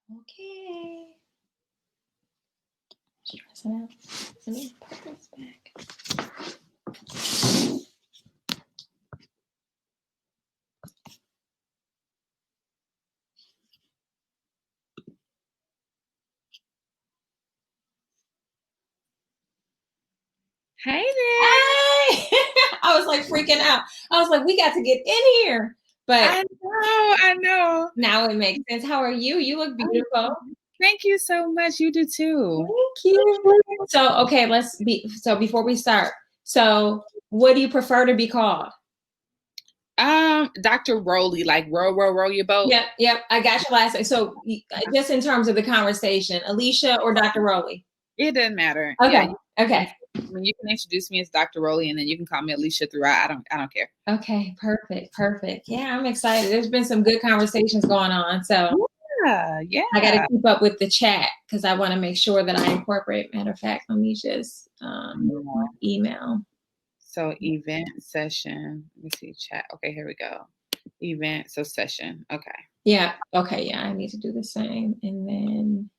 Okay. Stressing out. Let me put this back. Hey there. Hey! I was like freaking out. I was like, we got to get in here. But I know. now it makes sense. How are you? You look beautiful. Thank you so much. You do too. Thank you. So, okay, before we start. So, what do you prefer to be called? Dr. Rowley, like row your boat. Yep. I got your last name. So, just in terms of the conversation, Alicia or Dr. Rowley? It doesn't matter. Okay. Yeah, Okay. I mean, you can introduce me as Dr. Rowley, and then you can call me Alicia throughout. I don't care. Okay. Perfect. Yeah, I'm excited. There's been some good conversations going on. So yeah. I got to keep up with the chat because I want to make sure that I incorporate. Matter of fact, let me just email. So event session. Let me see chat. Okay, here we go. Event. So session. Okay. Yeah. Okay. Yeah, I need to do the same, and then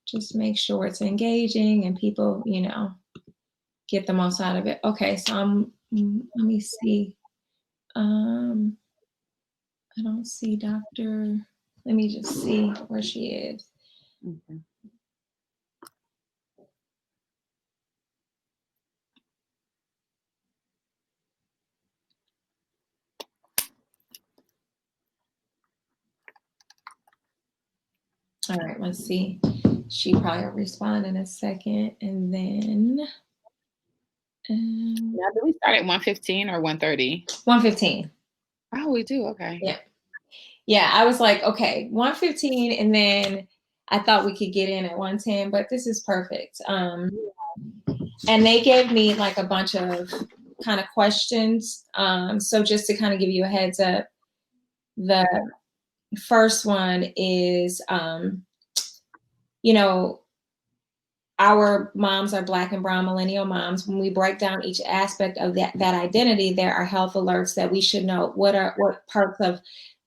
just make sure it's engaging and people, get the most out of it. Okay. So let me see. I don't see Dr. Let me just see where she is. Okay. All right, let's see. She probably will respond in a second, and then. Now, do we start at 1:15 or 1:30? 1:15. Oh, we do. Okay. Yeah. I was like, okay, 1:15, and then I thought we could get in at 1:10, but this is perfect. And they gave me like a bunch of kind of questions. So just to kind of give you a heads up, the first one is, our moms are Black and brown millennial moms. When we break down each aspect of that identity, there are health alerts that we should know. What parts of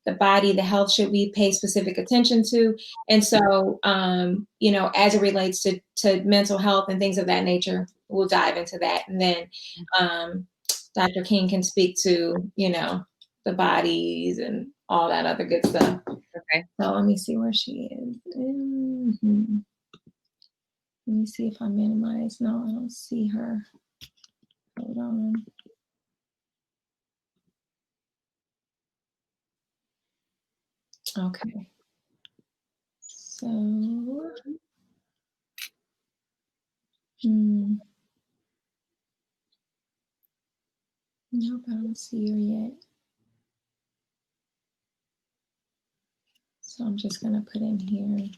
the body, the health should we pay specific attention to? And so, as it relates to mental health and things of that nature, we'll dive into that. And then Dr. King can speak to, the bodies and all that other good stuff. Okay. So let me see where she is. Mm-hmm. Let me see if I minimize. No, I don't see her. Hold on. Okay. So, nope, I don't see her yet. So I'm just going to put in here.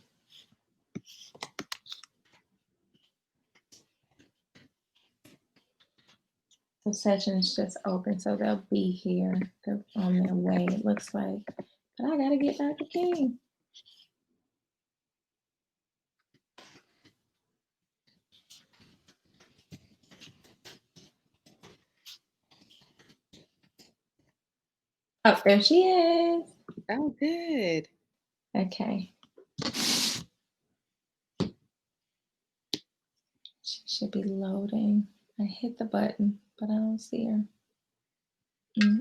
The session is just open, so they'll be here. They're on their way, it looks like. But I got to get Dr. King. Oh, there she is. Oh, good. Okay. She should be loading. I hit the button, but I don't see her. Yeah!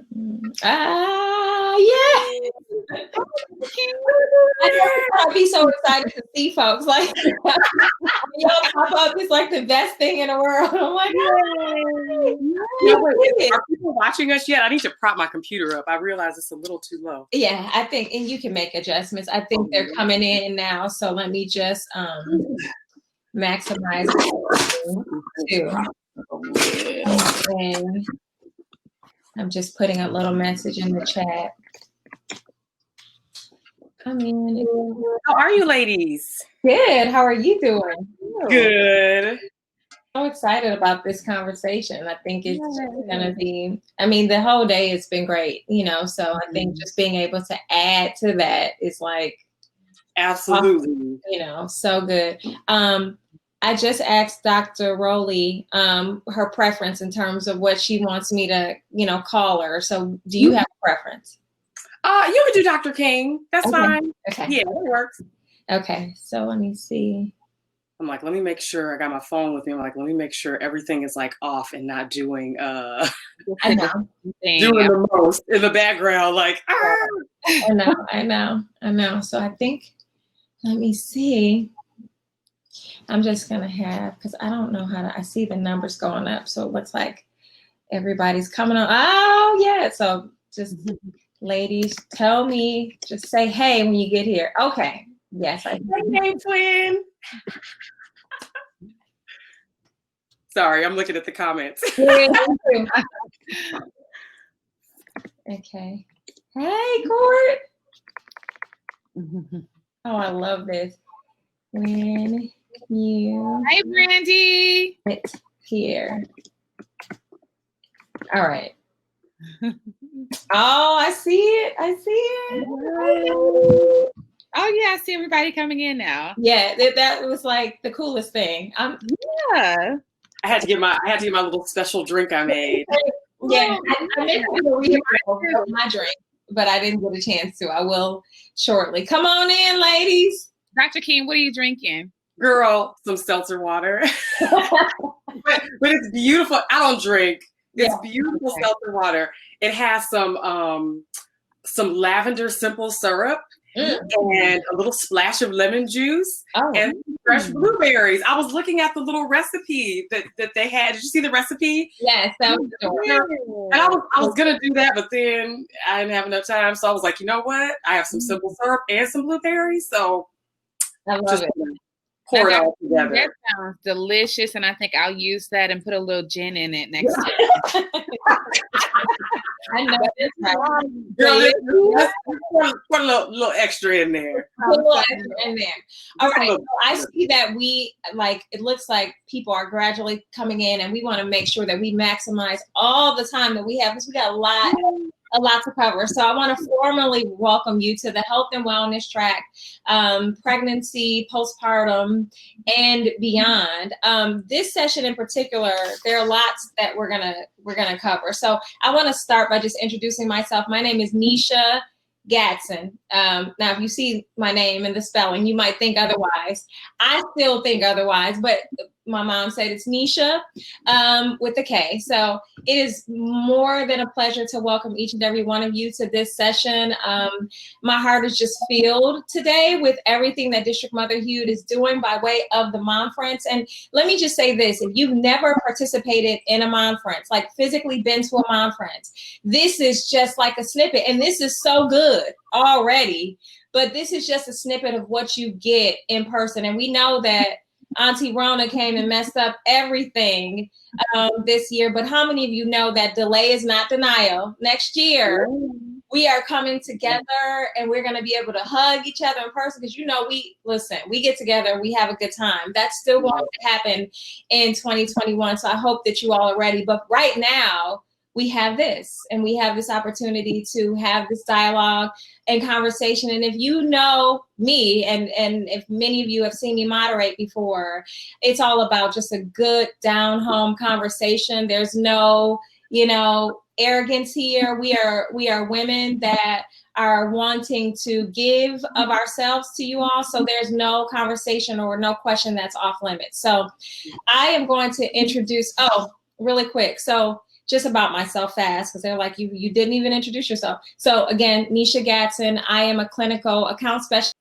I'd be so excited to see folks. Like, y'all pop up, it's like the best thing in the world. I'm like, are people watching us yet? I need to prop my computer up. I realize it's a little too low. Yeah, I think, and you can make adjustments. I think they're coming in now, so let me just maximize it too. And I'm just putting a little message in the chat. Come in. How are you, ladies? Good. How are you doing? Good. I'm excited about this conversation. I think it's going to be, the whole day has been great, so I think just being able to add to that is like, absolutely, so good. I just asked Dr. Rowley her preference in terms of what she wants me to, call her. So do you have a preference? You can do Dr. King. That's Okay. fine. Okay. Yeah, that works. Okay. So let me see. I'm like, let me make sure I got my phone with me. I'm like, let me make sure everything is like off and not doing I know. doing the most in the background. Like, I know. So I think, let me see. I'm just gonna have, because I don't know how to, I see the numbers going up. So it looks like everybody's coming on. Oh yeah. So just ladies, tell me, just say hey when you get here. Okay. Yes, I Hey, twin. Sorry, I'm looking at the comments. Okay. Hey, Court. Oh, I love this. When you Hey, Brandy. get here. All right. Oh, I see it. I see it. Oh yeah, I see everybody coming in now. Yeah, that was like the coolest thing. Yeah. I had to get my little special drink I made. Yeah, I meant to read my drink, but I didn't get a chance to. I will shortly. Come on in, ladies. Dr. King, what are you drinking? Girl, some seltzer water. but it's beautiful. I don't drink. It's beautiful seltzer water. It has some lavender simple syrup and a little splash of lemon juice and fresh blueberries. I was looking at the little recipe that they had. Did you see the recipe? Yes, that was adorable. And I was gonna do that, but then I didn't have enough time. So I was like, you know what? I have some simple syrup and some blueberries. So I love it. Pour it all together. That sounds delicious, and I think I'll use that and put a little gin in it next time. I know that's right. Girl, put a little extra in there. All right. So I see that it looks like people are gradually coming in, and we want to make sure that we maximize all the time that we have, because we got a lot to cover. So I want to formally welcome you to the Health and Wellness Track, pregnancy, postpartum, and beyond. This session in particular, there are lots that we're gonna cover. So I want to start by just introducing myself. My name is Nisha Gatson. Now, if you see my name and the spelling, you might think otherwise. I still think otherwise, but my mom said it's Nisha with a K. So it is more than a pleasure to welcome each and every one of you to this session. My heart is just filled today with everything that District Motherhood is doing by way of the Momference. And let me just say this, if you've never participated in a Momference, like physically been to a Momference, this is just like a snippet. And this is so good already, but this is just a snippet of what you get in person. And we know that Auntie Rona came and messed up everything this year, but how many of you know that delay is not denial? Next year, we are coming together and we're going to be able to hug each other in person, because we get together, we have a good time. That's still going to happen in 2021. So I hope that you all are ready. But right now, we have this opportunity to have this dialogue and conversation. And if you know me, and if many of you have seen me moderate before, it's all about just a good down home conversation. There's no, arrogance here. We are women that are wanting to give of ourselves to you all. So there's no conversation or no question that's off limits. So I am going to introduce, really quick. So just about myself fast, because they're like, you didn't even introduce yourself. So again, Nisha Gatson, I am a clinical account specialist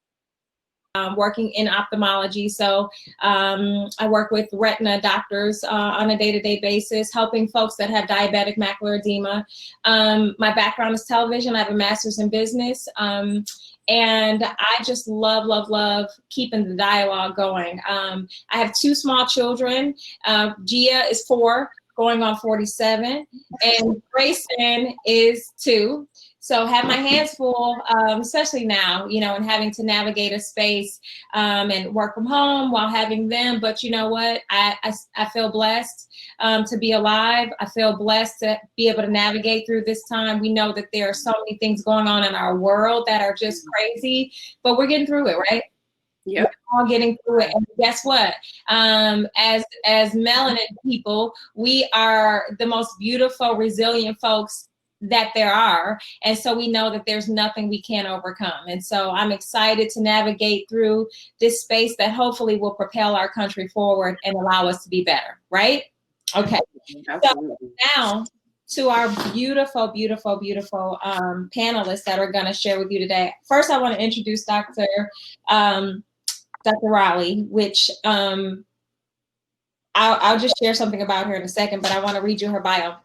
working in ophthalmology. So I work with retina doctors on a day-to-day basis, helping folks that have diabetic macular edema. My background is television. I have a master's in business. And I just love keeping the dialogue going. I have 2 small children. Gia is 4. Going on 47, and Grayson is 2. So have my hands full, especially now, and having to navigate a space and work from home while having them. But you know what? I feel blessed to be alive. I feel blessed to be able to navigate through this time. We know that there are so many things going on in our world that are just crazy, but we're getting through it, right? Yeah, we're all getting through it. And guess what? As melanin people, we are the most beautiful, resilient folks that there are. And so we know that there's nothing we can't overcome. And so I'm excited to navigate through this space that hopefully will propel our country forward and allow us to be better, right? Okay. Absolutely. So now to our beautiful, beautiful, beautiful panelists that are going to share with you today. First, I want to introduce Dr. Raleigh, which I'll just share something about her in a second, but I want to read you her bio.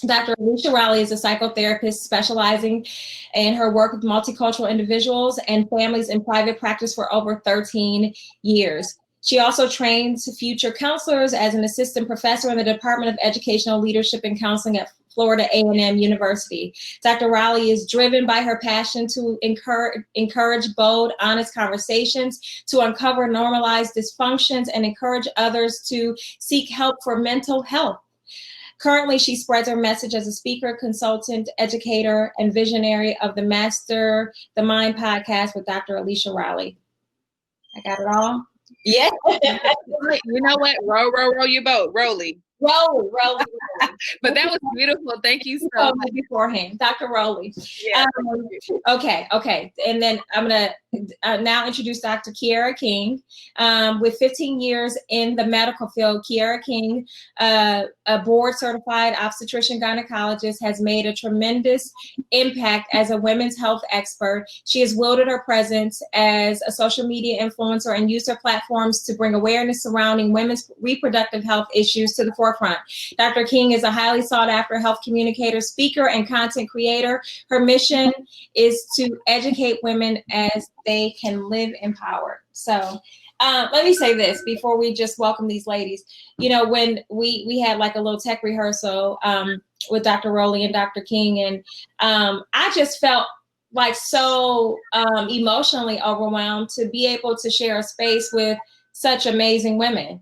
Dr. Alicia Raleigh is a psychotherapist specializing in her work with multicultural individuals and families in private practice for over 13 years. She also trains future counselors as an assistant professor in the Department of Educational Leadership and Counseling at Florida A&M University. Dr. Raleigh is driven by her passion to encourage bold, honest conversations, to uncover normalized dysfunctions, and encourage others to seek help for mental health. Currently, she spreads her message as a speaker, consultant, educator, and visionary of the Master the Mind podcast with Dr. Alicia Raleigh. I got it all? Yeah. You know what? Row your boat. Rowley. Rowley. But that was beautiful. Thank you so much. Beforehand, Dr. Rowley. Yeah. Okay. And then I'm going to now introduce Dr. Kiara King. With 15 years in the medical field, Kiara King, a board-certified obstetrician gynecologist, has made a tremendous impact as a women's health expert. She has wielded her presence as a social media influencer and used her platforms to bring awareness surrounding women's reproductive health issues to the forefront. Dr. King is a highly sought-after health communicator, speaker, and content creator. Her mission is to educate women as they can live empowered. So let me say this before we just welcome these ladies. You know, when we had like a little tech rehearsal with Dr. Rowley and Dr. King, and I just felt like so emotionally overwhelmed to be able to share a space with such amazing women,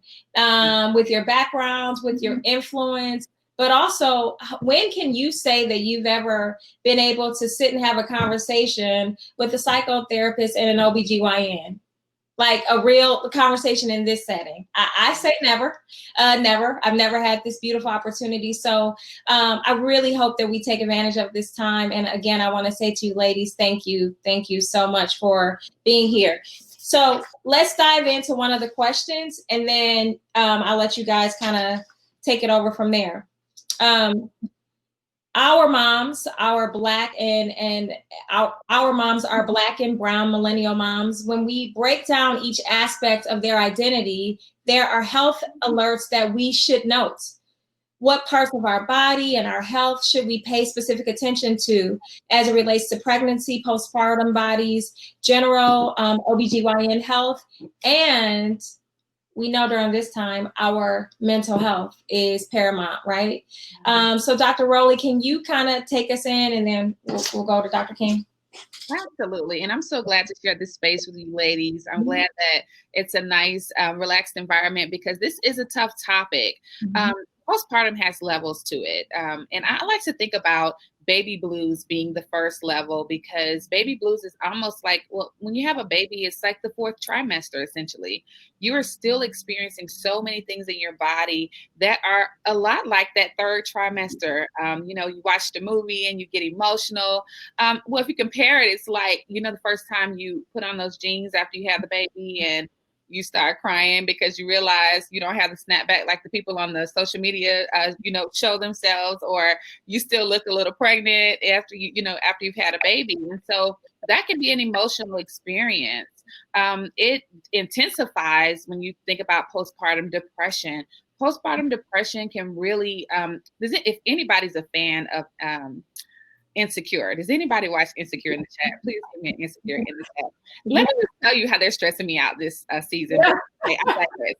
with your backgrounds, with your influence, but also when can you say that you've ever been able to sit and have a conversation with a psychotherapist and an OBGYN? Like a real conversation in this setting. I say never, never. I've never had this beautiful opportunity. So I really hope that we take advantage of this time. And again, I want to say to you ladies, thank you. Thank you so much for being here. So let's dive into one of the questions, and then I'll let you guys kind of take it over from there. Our moms, our Black and our moms are Black and brown millennial moms. When we break down each aspect of their identity, there are health alerts that we should note. What parts of our body and our health should we pay specific attention to as it relates to pregnancy, postpartum bodies, general OBGYN health, and we know during this time, our mental health is paramount, right? So Dr. Rowley, can you kind of take us in, and then we'll go to Dr. King? Absolutely. And I'm so glad to share this space with you ladies. I'm glad that it's a nice, relaxed environment, because this is a tough topic. Postpartum has levels to it. And I like to think about baby blues being the first level, because baby blues is almost like, well, when you have a baby, it's like the fourth trimester, essentially. You are still experiencing so many things in your body that are a lot like that third trimester. You know, you watch the movie and you get emotional. Well, if you compare it, it's like, you know, the first time you put on those jeans after you have the baby and you start crying because you realize you don't have the snapback like the people on the social media, you know, show themselves, or you still look a little pregnant after after you've had a baby. And so that can be an emotional experience. It intensifies when you think about postpartum depression. Postpartum depression can really, if anybody's a fan of Insecure. Does anybody watch Insecure in the chat? Please give me an Insecure in the chat. Let me just tell you how they're stressing me out this season. Okay,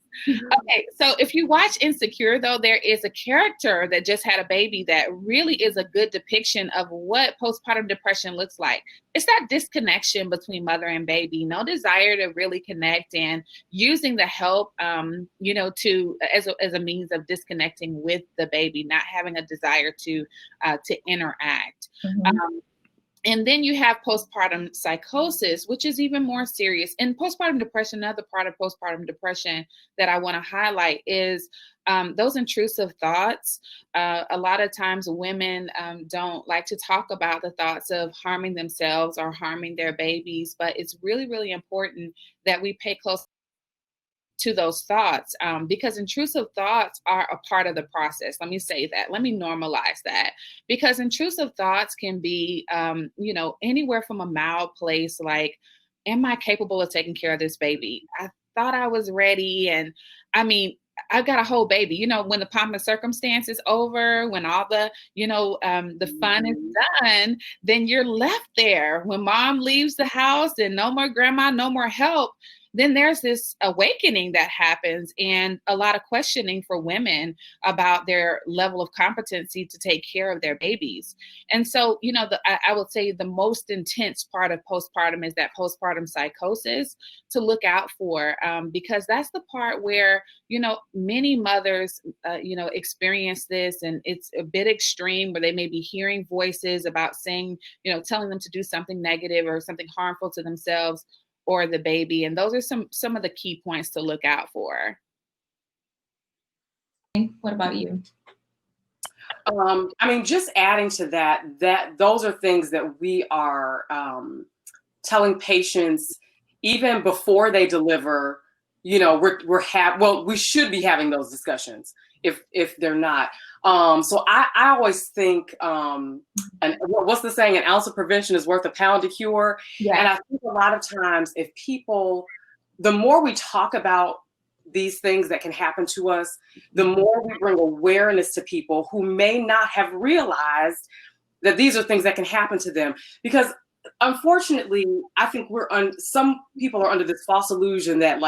so if you watch Insecure, though, there is a character that just had a baby that really is a good depiction of what postpartum depression looks like. It's that disconnection between mother and baby, no desire to really connect, and using the help, as a means of disconnecting with the baby, not having a desire to interact. And then you have postpartum psychosis, which is even more serious. And postpartum depression, another part of postpartum depression that I want to highlight is those intrusive thoughts. A lot of times women don't like to talk about the thoughts of harming themselves or harming their babies, but it's really, really important that we pay close to those thoughts, because intrusive thoughts are a part of the process. Let me say that. Let me normalize that, because intrusive thoughts can be, anywhere from a mild place like, am I capable of taking care of this baby? I thought I was ready. And I mean, I've got a whole baby, when the pomp and circumstance is over, when all the, the fun is done, then you're left there. When mom leaves the house and no more grandma, no more help, then there's this awakening that happens and a lot of questioning for women about their level of competency to take care of their babies. And so, I would say the most intense part of postpartum is that postpartum psychosis to look out for, because that's the part where, many mothers, experience this, and it's a bit extreme where they may be hearing voices about saying, telling them to do something negative or something harmful to themselves or the baby. And those are some of the key points to look out for. What about you? Just adding to that those are things that we are telling patients even before they deliver. We should be having those discussions if they're not. So I always think, and what's the saying? An ounce of prevention is worth a pound of cure. Yeah. And I think a lot of times the more we talk about these things that can happen to us, the more we bring awareness to people who may not have realized that these are things that can happen to them. Because unfortunately, I think some people are under this false illusion that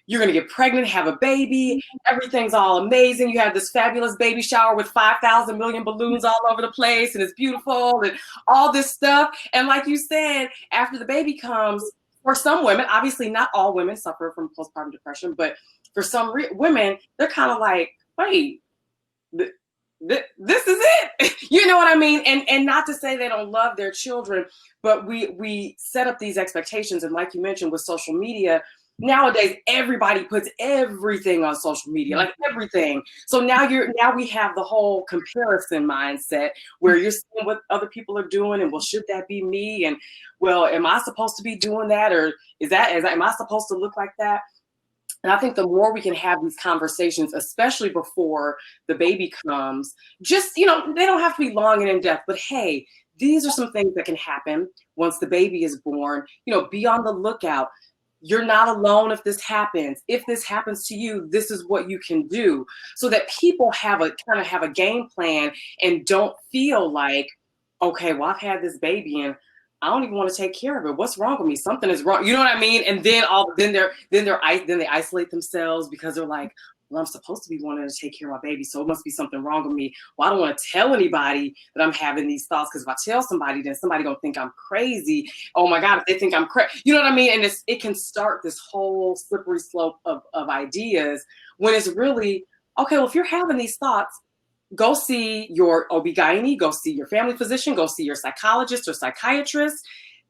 you're going to get pregnant, have a baby, everything's all amazing. You have this fabulous baby shower with 5,000 million balloons all over the place, and it's beautiful and all this stuff. And like you said, after the baby comes, for some women, obviously not all women suffer from postpartum depression, but for some women, they're kind of like, wait, this is it. You know what I mean? And not to say they don't love their children, but we set up these expectations. And like you mentioned with social media, nowadays, everybody puts everything on social media, like everything. So now we have the whole comparison mindset where you're seeing what other people are doing, and well, should that be me? And well, am I supposed to be doing that, or am I supposed to look like that? And I think the more we can have these conversations, especially before the baby comes, just they don't have to be long and in depth, but hey, these are some things that can happen once the baby is born. Be on the lookout. You're not alone if this happens. If this happens to you, this is what you can do, so that people have a game plan and don't feel like, okay, well, I've had this baby and I don't even want to take care of it. What's wrong with me? Something is wrong. You know what I mean? And then they isolate themselves because they're like, well, I'm supposed to be wanting to take care of my baby, so it must be something wrong with me. Well, I don't want to tell anybody that I'm having these thoughts, because if I tell somebody, then somebody gonna think I'm crazy. Oh my God, if they think I'm crazy, you know what I mean? And it can start this whole slippery slope of ideas when it's really, okay, well, if you're having these thoughts, go see your OB-GYN, go see your family physician, go see your psychologist or psychiatrist.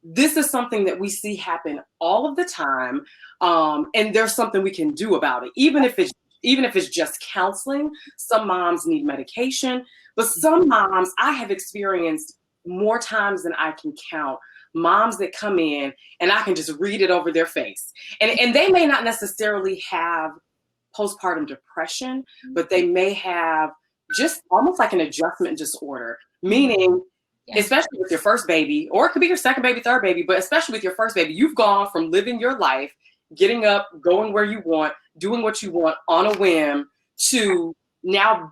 This is something that we see happen all of the time. And there's something we can do about it, even if it's just counseling. Some moms need medication, but some moms I have experienced more times than I can count, moms that come in and I can just read it over their face. And they may not necessarily have postpartum depression, but they may have just almost like an adjustment disorder, meaning, especially with your first baby, or it could be your second baby, third baby, but especially with your first baby, you've gone from living your life, getting up, going where you want, doing what you want on a whim, to now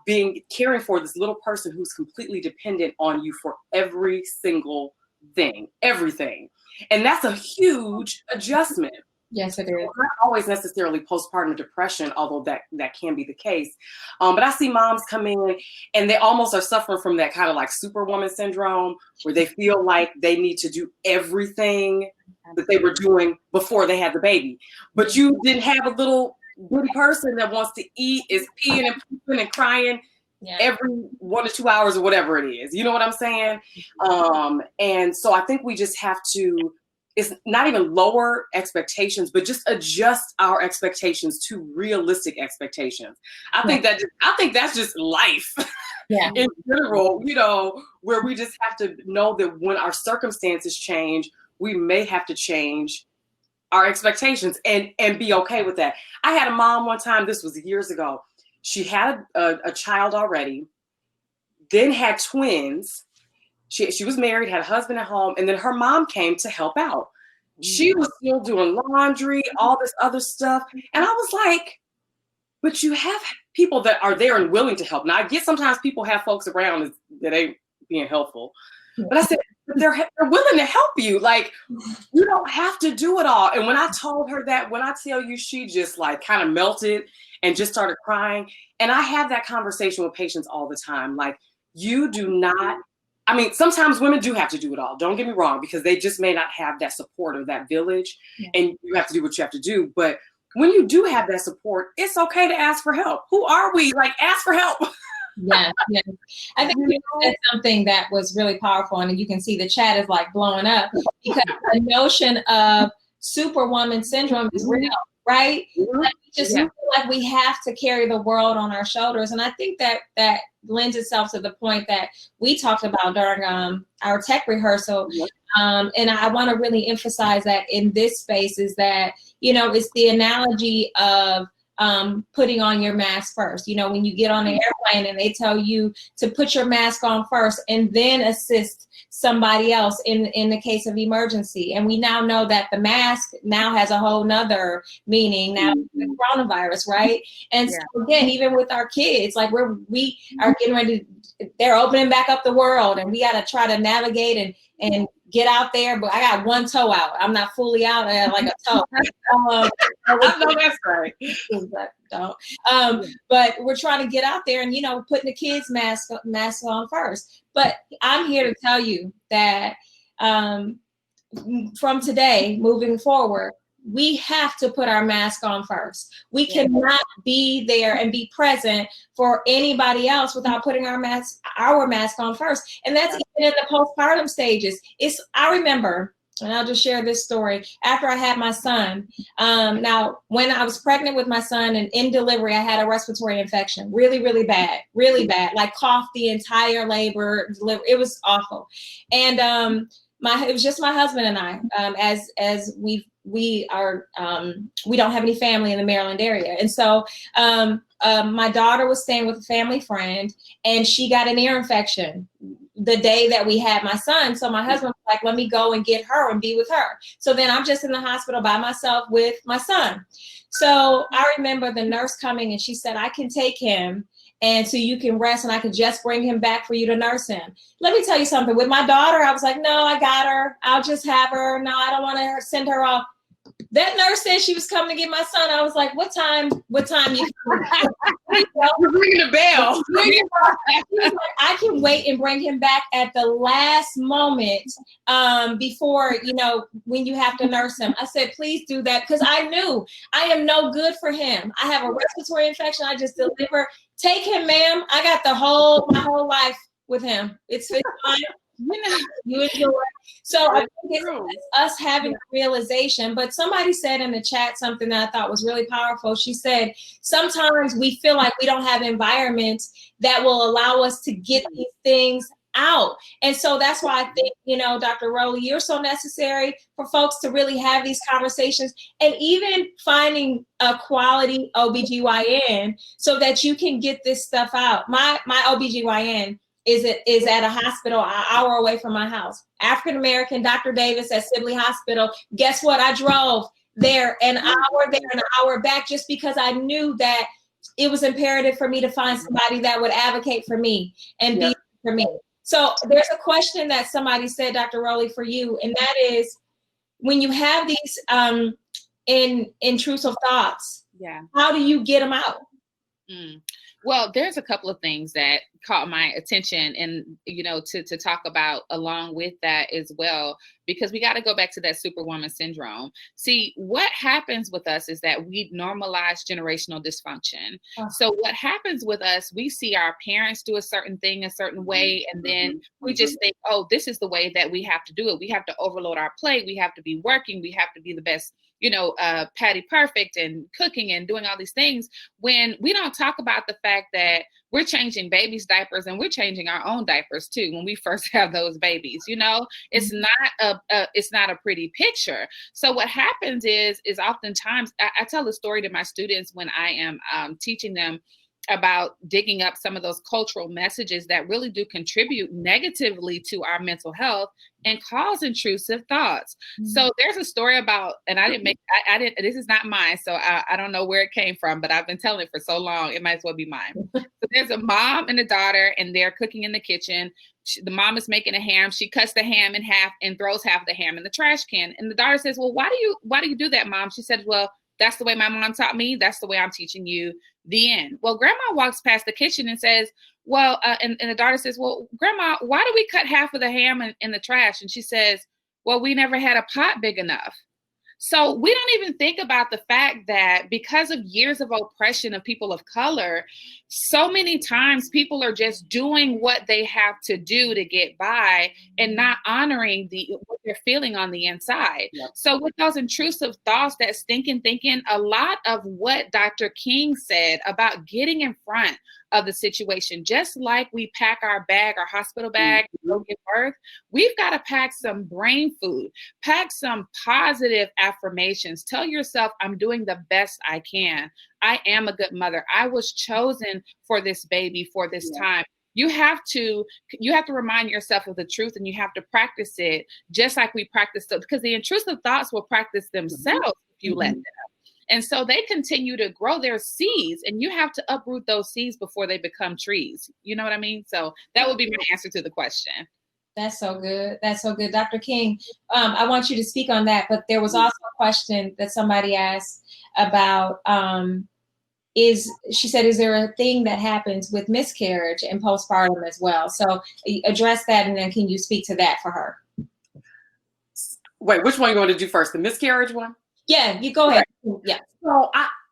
caring for this little person who's completely dependent on you for every single thing, everything. And that's a huge adjustment. Yes, it is. Not always necessarily postpartum depression, although that can be the case. But I see moms come in and they almost are suffering from that kind of like superwoman syndrome, where they feel like they need to do everything that they were doing before they had the baby. But you didn't have a little bitty person that wants to eat, is peeing and pooping and crying. every 1 to 2 hours or whatever it is. You know what I'm saying? And so I think we just have to, it's not even lower expectations, but just adjust our expectations to realistic expectations. I think that's just life. In general, you know, where we just have to know that when our circumstances change, we may have to change our expectations and be okay with that. I had a mom one time, this was years ago. She had a child already, then had twins. She was married, had a husband at home, and then her mom came to help out. She was still doing laundry, all this other stuff. And I was like, but you have people that are there and willing to help. Now, I get sometimes people have folks around that ain't being helpful. But I said, they're willing to help you. Like, you don't have to do it all. And when I told her that, when I tell you, she just like kind of melted and just started crying. And I have that conversation with patients all the time. Like, you do not, I mean, sometimes women do have to do it all. Don't get me wrong, because they just may not have that support or that village. And you have to do what you have to do. But when you do have that support, it's okay to ask for help. Who are we? Like, ask for help. Yes. I think you said something that was really powerful, and you can see the chat is like blowing up, because the notion of superwoman syndrome is real, right? Like, we just feel like we have to carry the world on our shoulders. And I think that lends itself to the point that we talked about during our tech rehearsal. And I want to really emphasize that in this space is that, you know, it's the analogy of putting on your mask first. You know, when you get on an airplane and they tell you to put your mask on first and then assist somebody else in the case of emergency. And we now know that the mask now has a whole nother meaning now with the coronavirus, right? And so again, even with our kids, like we are getting ready to, they're opening back up the world, and we got to try to navigate and get out there. But I got one toe out. I'm not fully out. I got like a toe. I know that's right. But we're trying to get out there and, you know, putting the kids' mask on first. But I'm here to tell you that from today moving forward, we have to put our mask on first. We cannot be there and be present for anybody else without putting our mask on first. And that's even in the postpartum stages. I remember, and I'll just share this story. After I had my son, now when I was pregnant with my son and in delivery, I had a respiratory infection, really, really bad, like coughed the entire labor. It was awful. And it was just my husband and I, as we don't have any family in the Maryland area. And so my daughter was staying with a family friend, and she got an ear infection the day that we had my son. So my husband was like, let me go and get her and be with her. So then I'm just in the hospital by myself with my son. So I remember the nurse coming, and she said, I can take him, and so you can rest, and I can just bring him back for you to nurse him. Let me tell you something. With my daughter, I was like, no, I got her. I'll just have her. No, I don't want to send her off. That nurse said she was coming to get my son. I was like, what time you You're ringing the bell. Like, I can wait and bring him back at the last moment before, you know, when you have to nurse him. I said, please do that, because I knew I am no good for him. I have a respiratory infection. I just delivered. Take him, ma'am. I got my whole life with him. It's fine. You enjoy it. So I think it's us having a realization. But somebody said in the chat something that I thought was really powerful. She said, sometimes we feel like we don't have environments that will allow us to get these things out. And so that's why I think, you know, Dr. Rowley, you're so necessary for folks to really have these conversations, and even finding a quality OBGYN so that you can get this stuff out. My OBGYN is at a hospital an hour away from my house. African-American, Dr. Davis at Sibley Hospital. Guess what? I drove there an hour back, just because I knew that it was imperative for me to find somebody that would advocate for me and be for me. So there's a question that somebody said, Dr. Rowley, for you, and that is, when you have these intrusive thoughts, how do you get them out? Well, there's a couple of things that caught my attention, and to talk about along with that as well, because we got to go back to that superwoman syndrome. See, what happens with us is that we normalize generational dysfunction. So what happens with us, we see our parents do a certain thing a certain way, and then we just think, oh, this is the way that we have to do it. We have to overload our plate. We have to be working. We have to be the best, Patty Perfect and cooking and doing all these things, when we don't talk about the fact that we're changing babies' diapers and we're changing our own diapers too when we first have those babies. It's not a pretty picture. So what happens is oftentimes I tell a story to my students when I am teaching them about digging up some of those cultural messages that really do contribute negatively to our mental health and cause intrusive thoughts. So there's a story about, and I didn't, this is not mine, so I don't know where it came from, but I've been telling it for so long, it might as well be mine. So there's a mom and a daughter, and they're cooking in the kitchen. The mom is making a ham. She cuts the ham in half and throws half of the ham in the trash can. And the daughter says, well, why do you do that, Mom? She said, well, that's the way my mom taught me. That's the way I'm teaching you. The end. Well, grandma walks past the kitchen and says, well, and the daughter says, well, grandma, why do we cut half of the ham in the trash? And she says, well, we never had a pot big enough. So we don't even think about the fact that because of years of oppression of people of color, so many times people are just doing what they have to do to get by and not honoring what they're feeling on the inside. Yep. So with those intrusive thoughts, that stinking thinking, a lot of what Dr. King said about getting in front of the situation, just like we pack our bag, our hospital bag, to go give birth, we've got to pack some brain food, pack some positive affirmations. Tell yourself, I'm doing the best I can. I am a good mother. I was chosen for this baby for this time. You have to remind yourself of the truth, and you have to practice it just like we practice it, because the intrusive thoughts will practice themselves if you let them. And so they continue to grow their seeds, and you have to uproot those seeds before they become trees. You know what I mean? So that would be my answer to the question. That's so good. That's so good. Dr. King, I want you to speak on that, but there was also a question that somebody asked about, she said, is there a thing that happens with miscarriage and postpartum as well? So address that, and then can you speak to that for her? Wait, which one you want to do first? The miscarriage one? Yeah, you go ahead. Right. Yeah. So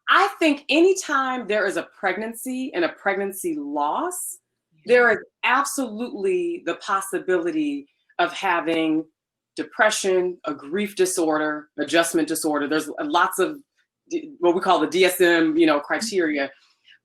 I think anytime there is a pregnancy and a pregnancy loss, there is absolutely the possibility of having depression, a grief disorder, adjustment disorder. There's lots of what we call the DSM, criteria,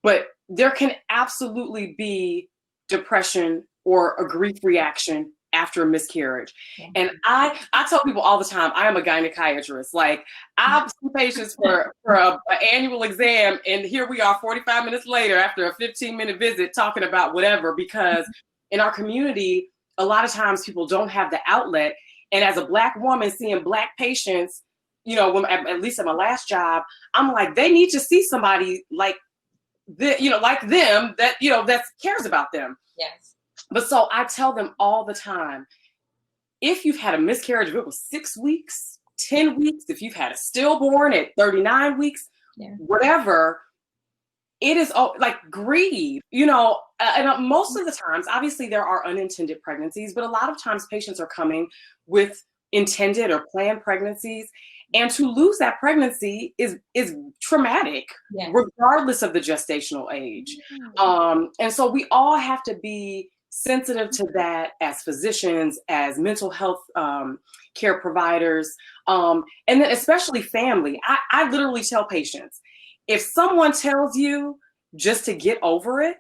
but there can absolutely be depression or a grief reaction after a miscarriage. And I tell people all the time, I am a gynecologist. Like, I see patients for an annual exam, and here we are 45 minutes later after a 15-minute visit talking about whatever, because in our community, a lot of times people don't have the outlet. And as a Black woman seeing Black patients, at least at my last job, I'm like, they need to see somebody like like them that cares about them. Yes. But so I tell them all the time, if you've had a miscarriage, if it was 6 weeks, 10 weeks, if you've had a stillborn at 39 weeks, whatever, it is like grieve, and most of the times, obviously there are unintended pregnancies, but a lot of times patients are coming with intended or planned pregnancies. And to lose that pregnancy is traumatic, regardless of the gestational age. And so we all have to be sensitive to that as physicians, as mental health care providers, and then especially family. I literally tell patients, if someone tells you just to get over it,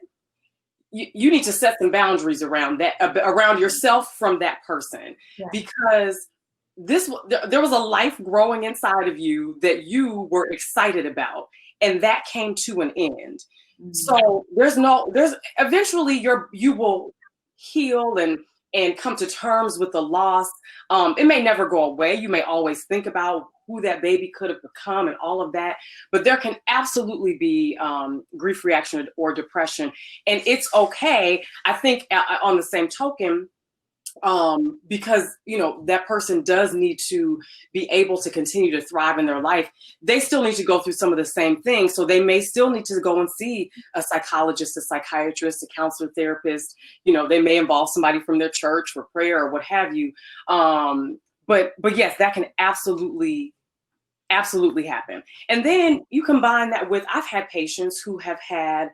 you need to set some boundaries around that, around yourself from that person, because there was a life growing inside of you that you were excited about, and that came to an end. So there's eventually you will heal and come to terms with the loss. It may never go away. You may always think about who that baby could have become and all of that, but there can absolutely be grief reaction or depression, and it's okay. I think on the same token, because, you know, that person does need to be able to continue to thrive in their life. They still need to go through some of the same things. So they may still need to go and see a psychologist, a psychiatrist, a counselor, therapist. You know, they may involve somebody from their church for prayer or what have you. But yes, that can absolutely happen. And then you combine that with, I've had patients who have had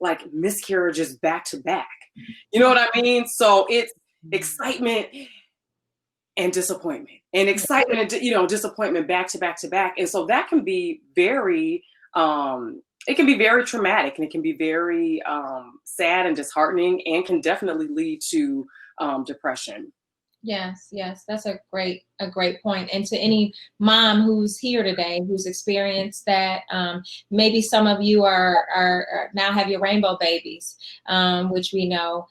like miscarriages back to back. You know what I mean? So it's excitement and disappointment, and excitement and, you know, disappointment back to back to back. And so that can be very, it can be very traumatic, and it can be very sad and disheartening, and can definitely lead to depression. Yes, yes, that's a great point. And to any mom who's here today, who's experienced that, maybe some of you are now have your rainbow babies, which we know,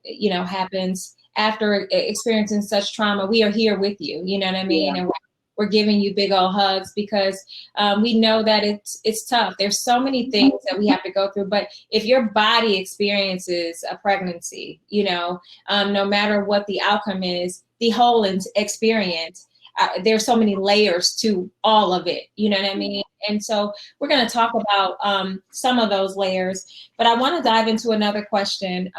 you know, happens after experiencing such trauma. We are here with you. You know what I mean? Yeah. And we're giving you big old hugs, because we know that it's tough. There's so many things that we have to go through. But if your body experiences a pregnancy, you know, no matter what the outcome is, the whole experience, there's so many layers to all of it. You know what I mean? And so we're going to talk about some of those layers. But I want to dive into another question.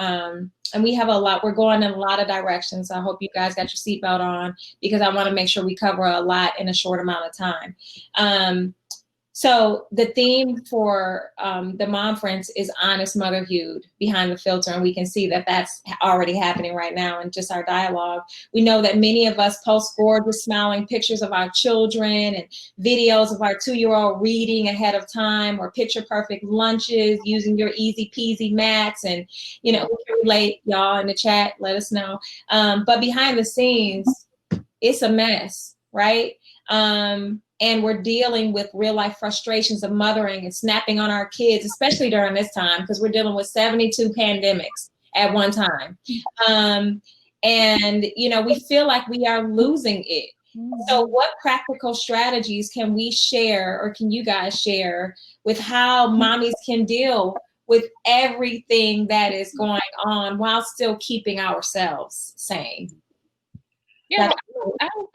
And we have we're going in a lot of directions. I hope you guys got your seatbelt on, because I want to make sure we cover a lot in a short amount of time. So the theme for the Momference is honest motherhood behind the filter. And we can see that that's already happening right now in just our dialogue. We know that many of us post gorgeous smiling pictures of our children and videos of our 2-year-old reading ahead of time, or picture perfect lunches using your easy peasy mats. And, you know, we can relate, y'all in the chat, let us know. But behind the scenes, it's a mess, right? And we're dealing with real life frustrations of mothering and snapping on our kids, especially during this time, because we're dealing with 72 pandemics at one time. And, you know, we feel like we are losing it. So what practical strategies can we share, or can you guys share, with how mommies can deal with everything that is going on while still keeping ourselves sane? Yeah,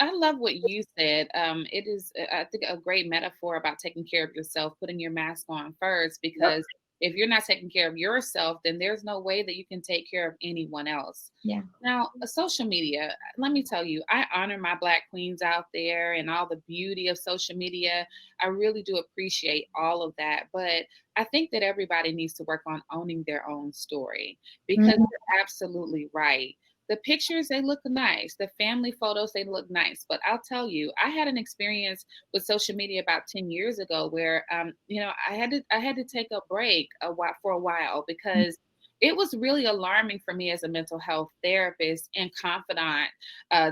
I love what you said. It is, I think, a great metaphor about taking care of yourself, putting your mask on first, because if you're not taking care of yourself, then there's no way that you can take care of anyone else. Yeah. Now, social media, let me tell you, I honor my Black queens out there and all the beauty of social media. I really do appreciate all of that. But I think that everybody needs to work on owning their own story, because you're absolutely right. The pictures, they look nice. The family photos, they look nice. But I'll tell you, I had an experience with social media about 10 years ago where, you know, I had to take a break for a while, because it was really alarming for me as a mental health therapist and confidant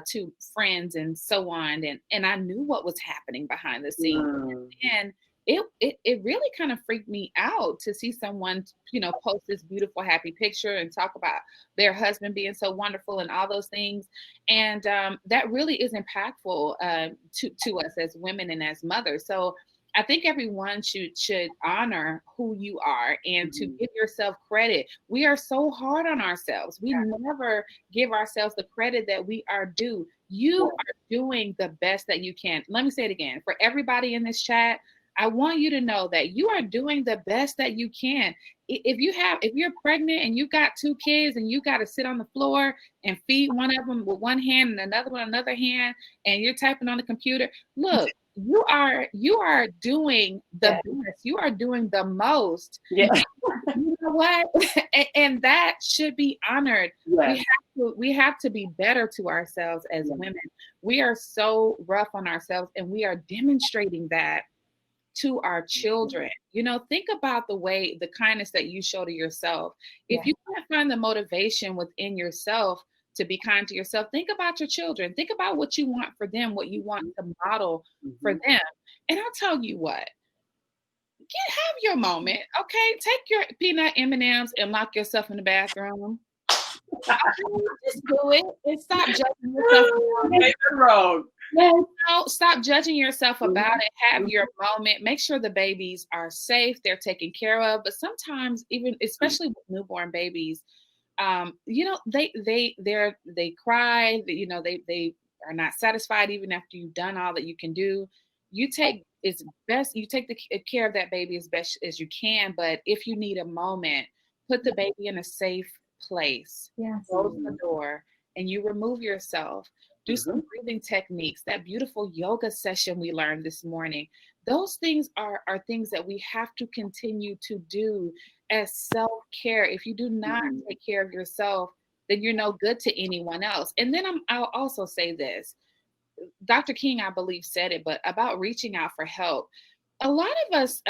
to friends and so on. And I knew what was happening behind the scenes. And it really kind of freaked me out to see someone, you know, post this beautiful, happy picture and talk about their husband being so wonderful and all those things. And that really is impactful to us as women and as mothers. So I think everyone should honor who you are and to give yourself credit. We are so hard on ourselves. We never give ourselves the credit that we are due. You are doing the best that you can. Let me say it again. For everybody in this chat, I want you to know that you are doing the best that you can. If you're pregnant and you got 2 kids and you got to sit on the floor and feed one of them with one hand and another one another hand, and you're typing on the computer, look, you are doing the best. You are doing the most. Yeah. You know what? And that should be honored. Yes. We have to be better to ourselves as women. We are so rough on ourselves, and we are demonstrating that to our children. You know, think about the kindness that you show to yourself. If you can't find the motivation within yourself to be kind to yourself, think about your children. Think about what you want for them, what you want to model for them. And I'll tell you what, have your moment, okay? Take your peanut M&Ms and lock yourself in the bathroom. Just do it and stop judging yourself. Stop judging yourself about it. Have your moment. Make sure the babies are safe, they're taken care of. But sometimes, even especially with newborn babies, you know, they cry, you know, they are not satisfied even after you've done all that you can do. You take the care of that baby as best as you can, but if you need a moment, put the baby in a safe place. Yes. Close the door and you remove yourself. Do some breathing techniques. That beautiful yoga session we learned this morning. Those things are things that we have to continue to do as self-care. If you do not take care of yourself, then you're no good to anyone else. And then I'll also say this. Dr. King, I believe, said it, but about reaching out for help. A lot of us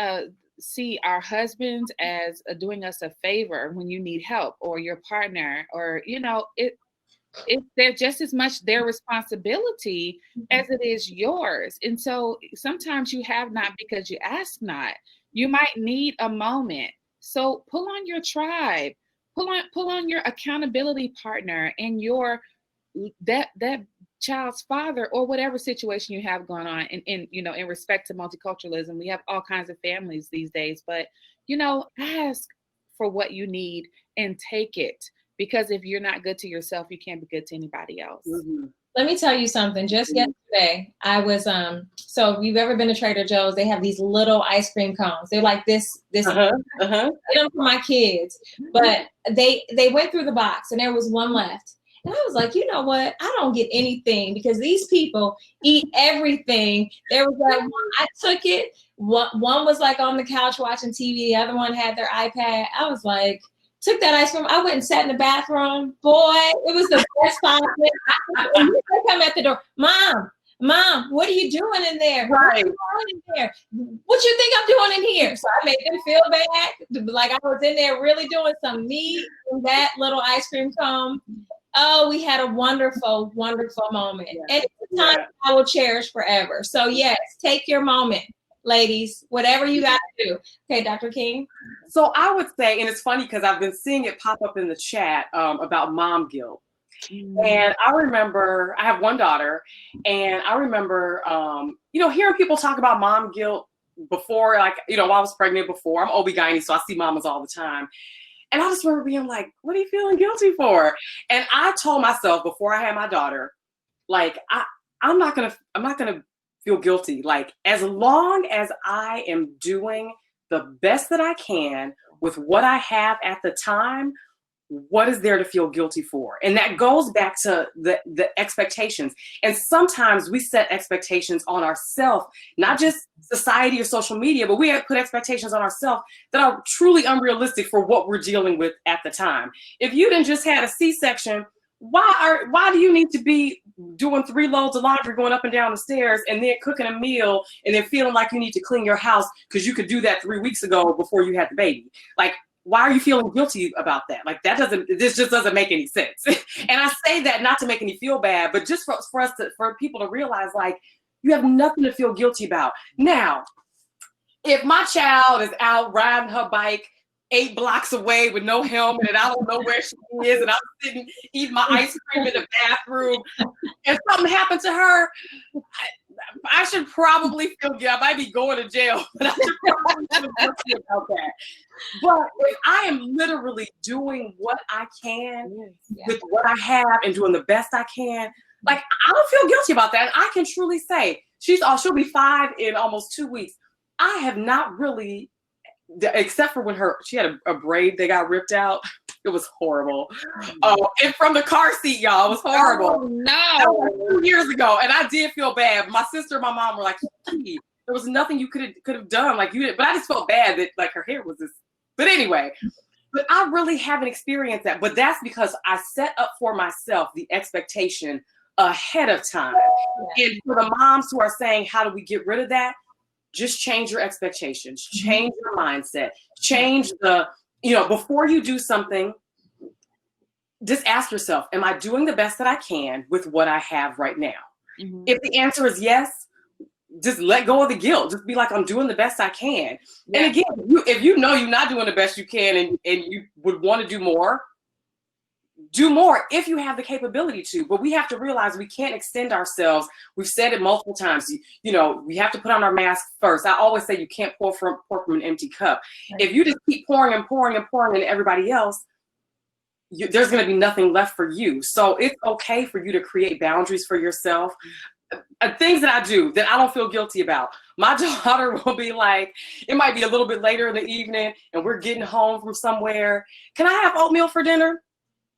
see our husbands as doing us a favor when you need help, or your partner, or, you know, they're just as much their responsibility as it is yours. And so sometimes you have not because you ask not. You might need a moment. So pull on your tribe, pull on your accountability partner and that child's father, or whatever situation you have going on. In you know, in respect to multiculturalism, we have all kinds of families these days, but, you know, ask for what you need and take it. Because if you're not good to yourself, you can't be good to anybody else. Let me tell you something. Just yesterday, I was so if you've ever been to Trader Joe's, they have these little ice cream cones. They're like this. I get them for my kids, but they went through the box and there was one left. And I was like, you know what? I don't get anything because these people eat everything. There was that one. I took it. One was like on the couch watching TV. The other one had their iPad. I was like, took that ice cream. I went and sat in the bathroom. Boy, it was the best 5 minutes. I come at the door. Mom, what are you doing in there? Right. What are you doing in there? What you think I'm doing in here? So I made them feel bad. Like I was in there really doing some meat in that little ice cream cone. Oh, we had a wonderful, wonderful moment. And it's a time I will cherish forever. So yes, take your moment, ladies, whatever you got to do. Okay, Dr. King? So I would say, and it's funny because I've been seeing it pop up in the chat about mom guilt. And I remember, I have one daughter, and I remember, you know, hearing people talk about mom guilt before, like, you know, while I was pregnant before. I'm OB-GYN, so I see mamas all the time. And I just remember being like, what are you feeling guilty for? And I told myself before I had my daughter, like, I'm not gonna feel guilty. Like, as long as I am doing the best that I can with what I have at the time, what is there to feel guilty for? And that goes back to the expectations. And sometimes we set expectations on ourselves, not just society or social media, but we have put expectations on ourselves that are truly unrealistic for what we're dealing with at the time. If you didn't just had a C-section, why do you need to be doing 3 loads of laundry going up and down the stairs and then cooking a meal and then feeling like you need to clean your house because you could do that 3 weeks ago before you had the baby? Like, why are you feeling guilty about that? Like, this just doesn't make any sense. And I say that not to make any feel bad, but just for people to realize, like, you have nothing to feel guilty about. Now, if my child is out riding her bike 8 blocks away with no helmet and I don't know where she is and I'm sitting eating my ice cream in the bathroom and something happened to her, I should probably feel guilty. I might be going to jail, but I should probably feel guilty about that. But if I am literally doing what I can with what I have and doing the best I can, like, I don't feel guilty about that. I can truly say she'll be 5 in almost 2 weeks. I have not really, except for when she had a braid that got ripped out. It was horrible. And from the car seat, y'all, it was horrible. Oh, no. That was 2 years ago, and I did feel bad. My sister and my mom were like, "Gee, there was nothing you could have done, like you did." But I just felt bad that, like, her hair was this. But anyway, but I really haven't experienced that. But that's because I set up for myself the expectation ahead of time. And for the moms who are saying, "How do we get rid of that?" Just change your expectations, change your mindset, change before you do something, just ask yourself, am I doing the best that I can with what I have right now? Mm-hmm. If the answer is yes, just let go of the guilt. Just be like, I'm doing the best I can. Yeah. And again, if you know you're not doing the best you can and you would want to do more if you have the capability to. But we have to realize we can't extend ourselves. We've said it multiple times. We have to put on our mask first. I always say you can't pour from an empty cup. Right. If you just keep pouring and pouring and pouring into everybody else, there's going to be nothing left for you. So it's okay for you to create boundaries for yourself. Things that I do that I don't feel guilty about. My daughter will be like, it might be a little bit later in the evening and we're getting home from somewhere. Can I have oatmeal for dinner?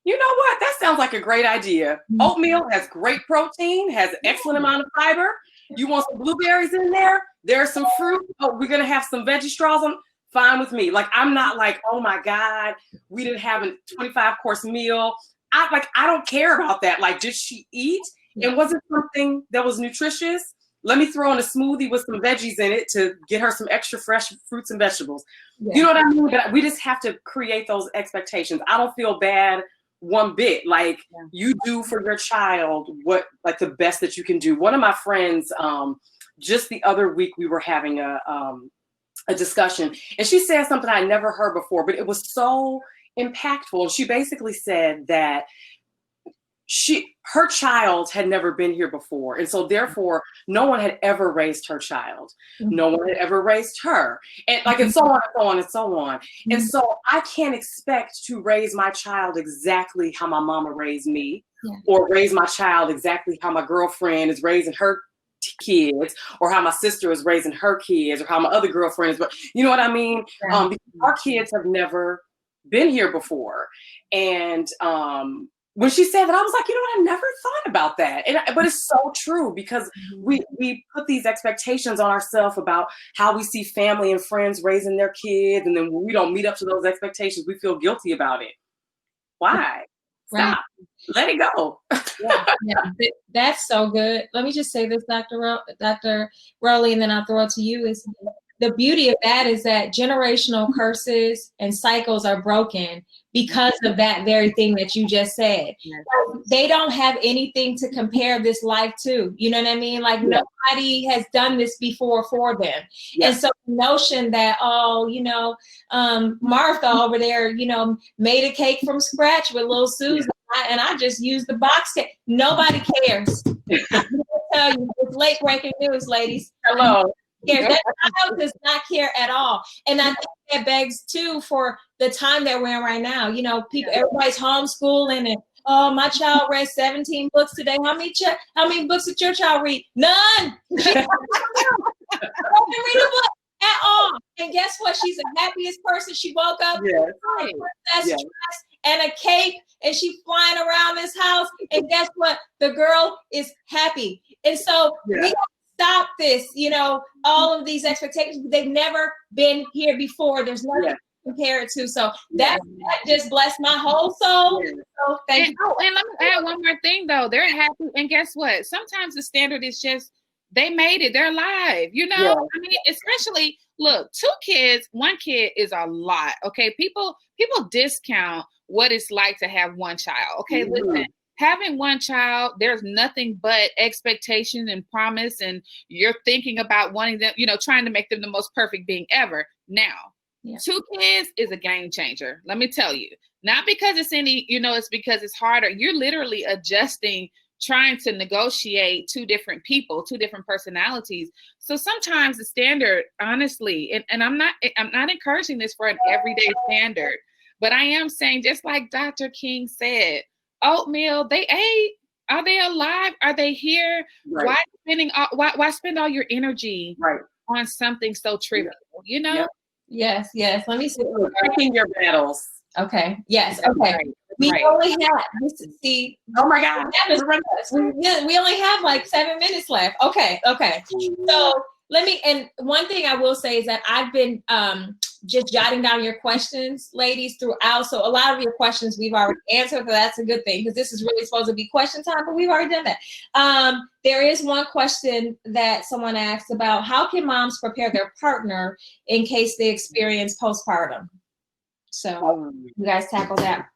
You know what? That sounds like a great idea. Oatmeal has great protein, has an excellent amount of fiber. You want some blueberries in there? There's some fruit. Oh, we're going to have some veggie straws on. Fine with me. Like, I'm not like, oh my God, we didn't have a 25-course meal. I don't care about that. Like, did she eat? And was it something that was nutritious? Let me throw in a smoothie with some veggies in it to get her some extra fresh fruits and vegetables. Yeah. You know what I mean? But we just have to create those expectations. I don't feel bad one bit. Like, you do for your child what, like, the best that you can do. One of my friends, just the other week, we were having a discussion, and she said something I never heard before, but it was so impactful. She basically said that her child had never been here before, and so therefore no one had ever raised her child. No one had ever raised her, and like, and so on and so on and so on. And so I can't expect to raise my child exactly how my mama raised me, or raise my child exactly how my girlfriend is raising her kids, or how my sister is raising her kids, or how my other girlfriend is. But you know what I mean? Because our kids have never been here before. And when she said that, I was like, you know what? I never thought about that. But it's so true, because we put these expectations on ourselves about how we see family and friends raising their kids. And then when we don't meet up to those expectations, we feel guilty about it. Why? Stop. Let it go. That's so good. Let me just say this, Dr. Rowley, and then I'll throw it to you. Is the beauty of that is that generational curses and cycles are broken because of that very thing that you just said. They don't have anything to compare this life to. You know what I mean? Like, nobody has done this before for them. And so the notion that, Martha over there, made a cake from scratch with little Susan, and I just used the box cake. Nobody cares. I'm going to tell you, it's late breaking news, ladies. Hello. That child does not care at all. And I think that begs too for the time that we're in right now. Everybody's homeschooling, and my child read 17 books today. How many books did your child read? None. She didn't read a book at all. And guess what? She's the happiest person. She woke up and a cake, and she's flying around this house. And guess what? The girl is happy. And so we stop this, all of these expectations. They've never been here before. There's nothing to compare it to. So that just blessed my whole soul. So thank you. Oh, and let me add one more thing, though. They're happy. And guess what? Sometimes the standard is just, they made it. They're alive. I mean, especially, look, 2 kids, 1 kid is a lot. Okay. People discount what it's like to have 1 child. Okay. Listen. Having 1 child, there's nothing but expectation and promise, and you're thinking about wanting them, trying to make them the most perfect being ever. Now, 2 kids is a game changer. Let me tell you, not because it's it's because it's harder. You're literally adjusting, trying to negotiate 2 different people, 2 different personalities. So sometimes the standard, honestly, and I'm not encouraging this for an everyday standard, but I am saying, just like Dr. King said, oatmeal, they ate. Are they alive? Are they here? Why spend all your energy on something so trivial? Yes. Let me see. Picking your battles. Okay. Yes. Okay. We only have see. Oh my God. We only have like 7 minutes left. Okay. So and one thing I will say is that I've been just jotting down your questions, ladies, throughout. So a lot of your questions we've already answered, so that's a good thing, because this is really supposed to be question time, but we've already done that. There is one question that someone asked about: how can moms prepare their partner in case they experience postpartum? So you guys tackle that.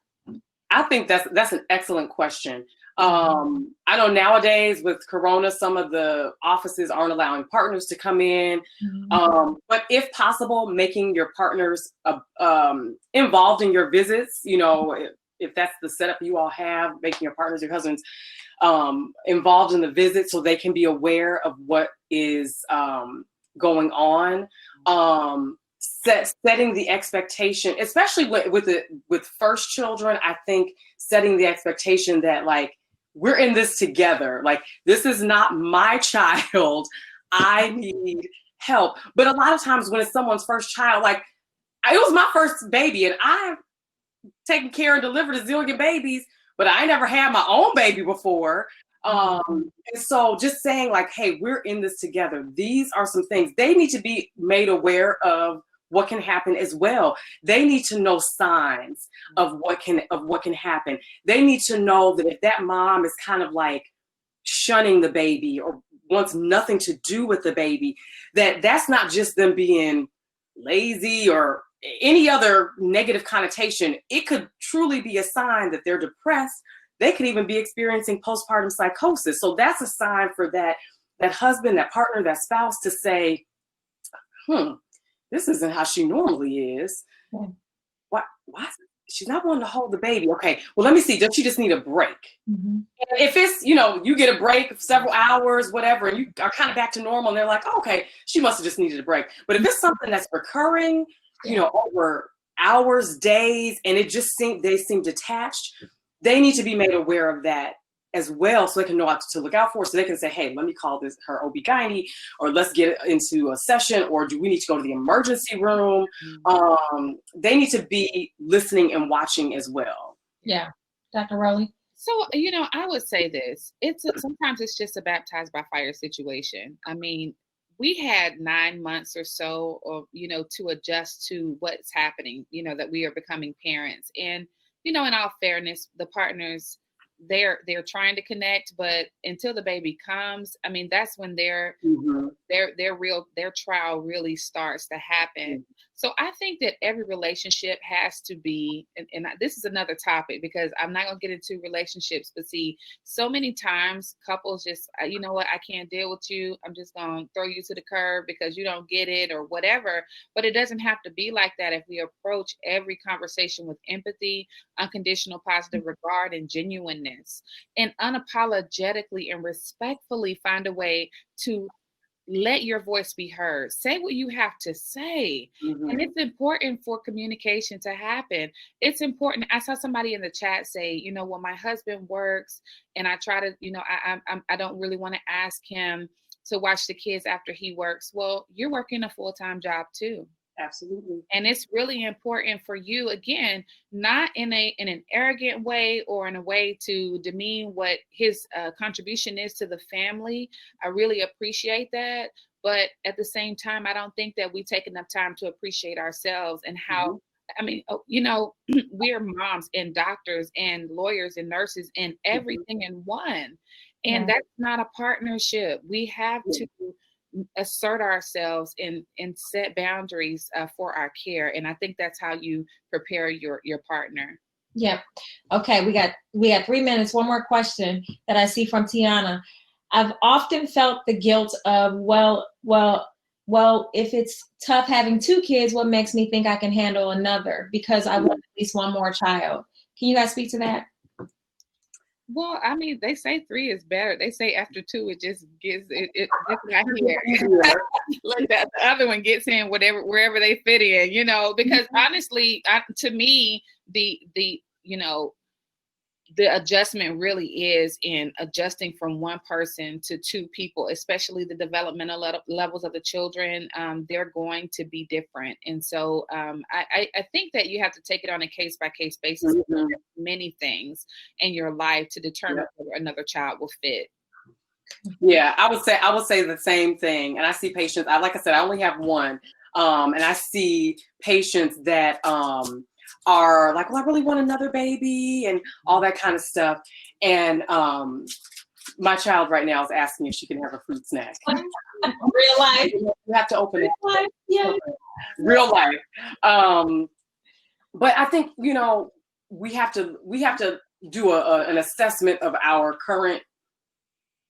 I think that's an excellent question. I know nowadays with Corona, some of the offices aren't allowing partners to come in. But if possible, making your partners involved in your visits, if that's the setup you all have, making your partners, your husbands, involved in the visit so they can be aware of what is going on. setting the expectation, especially with first children. I think setting the expectation that like we're in this together. Like this is not my child. I need help. But a lot of times when it's someone's first child, like it was my first baby, and I've taken care and delivered a zillion babies, but I never had my own baby before. And so just saying like, hey, we're in this together. These are some things they need to be made aware of what can happen as well. They need to know signs of what can happen. They need to know that if that mom is kind of like shunning the baby or wants nothing to do with the baby, that's not just them being lazy or any other negative connotation. It could truly be a sign that they're depressed. They could even be experiencing postpartum psychosis. So that's a sign for that husband, that partner, that spouse to say, this isn't how she normally is. Yeah. Why she's not wanting to hold the baby? Okay, well, let me see. Does she just need a break? Mm-hmm. And if it's, you get a break of several hours, whatever, and you are kind of back to normal, and they're like, oh, okay, she must have just needed a break. But if it's something that's recurring, over hours, days, and they seem detached, they need to be made aware of that as well, so they can know what to look out for, so they can say, hey, let me call her OB-GYN, or let's get into a session, or do we need to go to the emergency room? They need to be listening and watching as well. Yeah. Dr. Rowley? So, I would say this. Sometimes it's just a baptized by fire situation. I mean, we had 9 months or so of, to adjust to what's happening, that we are becoming parents. And, in all fairness, the partners, they're trying to connect, but until the baby comes, I mean, that's when their trial really starts to happen. Mm-hmm. So I think that every relationship has to be, and this is another topic because I'm not going to get into relationships, but see, so many times couples just, you know what, I can't deal with you. I'm just going to throw you to the curb because you don't get it or whatever. But it doesn't have to be like that if we approach every conversation with empathy, unconditional positive regard, and genuineness, and unapologetically and respectfully find a way to let your voice be heard. Say what you have to say. Mm-hmm. And it's important for communication to happen. It's important. I saw somebody in the chat say, when my husband works and I try to, I don't really want to ask him to watch the kids after he works. Well, you're working a full-time job too. Absolutely. And it's really important for you, again, not in an arrogant way or in a way to demean what his contribution is to the family. I really appreciate that. But at the same time, I don't think that we take enough time to appreciate ourselves and how, I mean, we're moms and doctors and lawyers and nurses and everything in one. And that's not a partnership. We have to assert ourselves and set boundaries for our care. And I think that's how you prepare your partner. Yeah. Okay. We got 3 minutes. One more question that I see from Tiana. I've often felt the guilt of, well, if it's tough having 2 kids, what makes me think I can handle another? Because I want at least one more child. Can you guys speak to that? Well, I mean, they say 3 is better. They say after 2, it just gets it not here. Like that, the other one gets in wherever they fit in, because honestly, to me, the adjustment really is in adjusting from one person to 2 people, especially the developmental levels of the children. They're going to be different. And so I think that you have to take it on a case-by-case basis. Mm-hmm. Many things in your life to determine whether another child will fit. Yeah, I would say the same thing. And I see patients, like I said, I only have one. And I see patients that are like, well, I really want another baby and all that kind of stuff. And my child right now is asking if she can have a fruit snack. Real life. You have to open it. Life. Yeah. Real life. But I think, we have to do an assessment of our current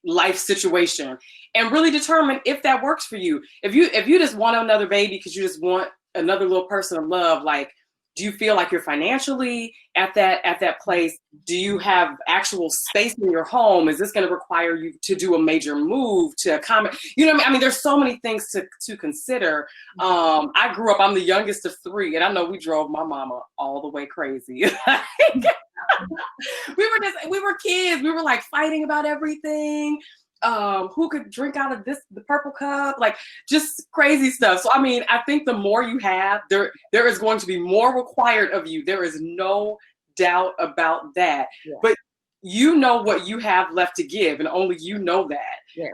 life situation and really determine if that works for you. If you just want another baby because you just want another little person to love, like, Do you feel like you're financially at that place? Do you have actual space in your home? Is this going to require you to do a major move to accommodate? You know what I mean? I mean, there's so many things to consider. I grew up, I'm the youngest of three, and I know we drove my mama all the way crazy. We were kids. We were like fighting about everything. Who could drink out of the purple cup, like just crazy stuff. So I mean, I think the more you have, there is going to be more required of you. There is no doubt about that. Yeah. But you know what you have left to give, and only you know that. Yeah.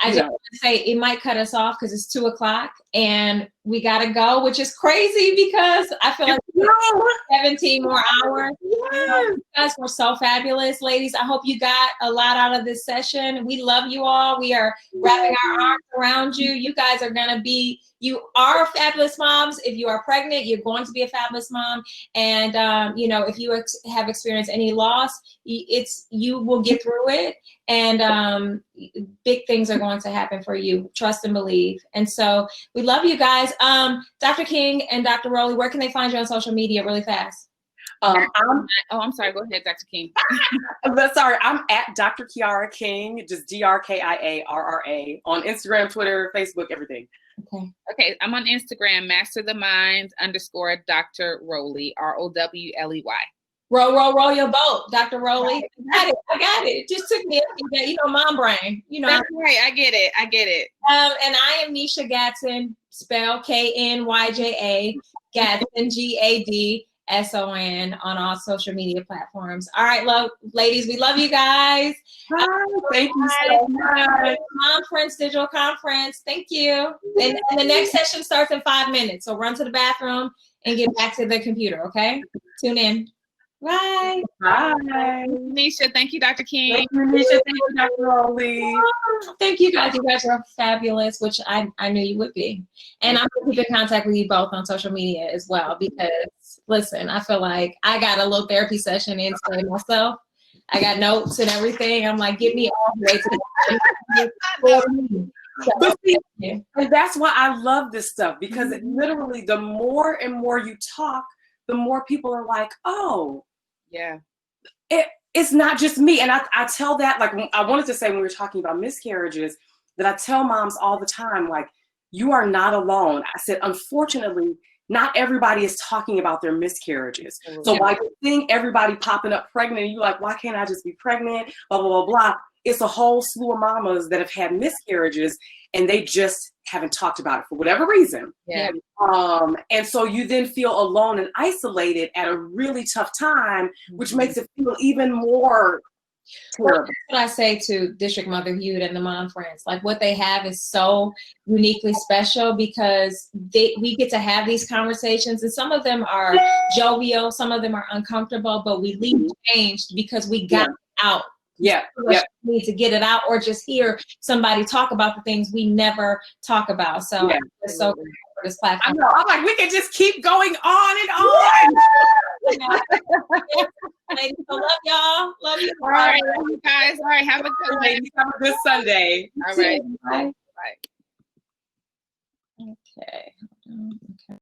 I just want to say it might cut us off because it's 2:00 and we gotta go, which is crazy because I feel like 17 more hours. Yes. You guys were so fabulous, ladies. I hope you got a lot out of this session. We love you all. We are wrapping our arms around you. You guys are gonna be, you are fabulous moms. If you are pregnant, you're going to be a fabulous mom. And you know, if you have experienced any loss, you will get through it. And big things are going to happen for you. Trust and believe. And so we love you guys. Dr. King and Dr. Rowley, where can they find you on social media really fast? I'm sorry. Go ahead, Dr. King. Sorry, I'm at Dr. Kiara King, just DrKiarra on Instagram, Twitter, Facebook, everything. Okay. I'm on Instagram, masterthemind_Dr. Rowley, ROWLEY. Row your boat, Dr. Rowley. I got it. It just took me a few days. You know, mom brain. You know. That's right. I get it. And I am Nisha Gatson, spell KNYJA, Gatson, GADSON on all social media platforms. All right, ladies, we love you guys. Hi, thank you so much. Momference Digital Conference. Thank you. And the next session starts in 5 minutes. So run to the bathroom and get back to the computer, okay? Tune in. Bye. Bye. Nisha, thank you, Dr. King. Thank you, Nisha. Thank you, Dr. Rowley. Thank you guys. You guys are fabulous, which I knew you would be. And I'm going to keep in contact with you both on social media as well because, listen, I feel like I got a little therapy session in today myself. I got notes and everything. I'm like, get me all the way to the But see, and that's why I love this stuff because it literally, the more and more you talk, the more people are like, oh, yeah, it's not just me. And I tell that, like, I wanted to say when we were talking about miscarriages, that I tell moms all the time, like, you are not alone. I said, unfortunately, not everybody is talking about their miscarriages. So while you think everybody popping up pregnant, you're like, why can't I just be pregnant? Blah, blah, blah, blah. It's a whole slew of mamas that have had miscarriages and they just haven't talked about it for whatever reason. Yeah. And so you then feel alone and isolated at a really tough time, which makes it feel even more terrible. That's what I say to District Motherhood and the Momference. Like what they have is so uniquely special because we get to have these conversations, and some of them are jovial, some of them are uncomfortable, but we leave changed because we got out. Yeah. Need to get it out or just hear somebody talk about the things we never talk about. So it's so great for this platform. I know. I'm like, we can just keep going on and on. Ladies, I love y'all. Love you. All right, love you guys. All right, have a good one. Have a good Sunday. All right. Bye. Bye. Okay. Okay.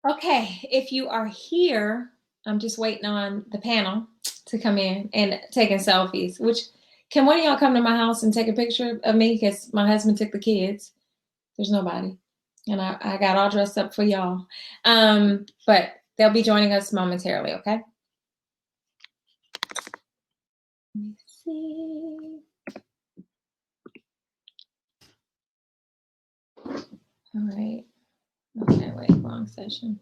Okay, if you are here, I'm just waiting on the panel to come in and taking selfies. Which, can one of y'all come to my house and take a picture of me? Because my husband took the kids. There's nobody. And I got all dressed up for y'all. But they'll be joining us momentarily, okay? Let me see. All right. Okay, wait, wrong session.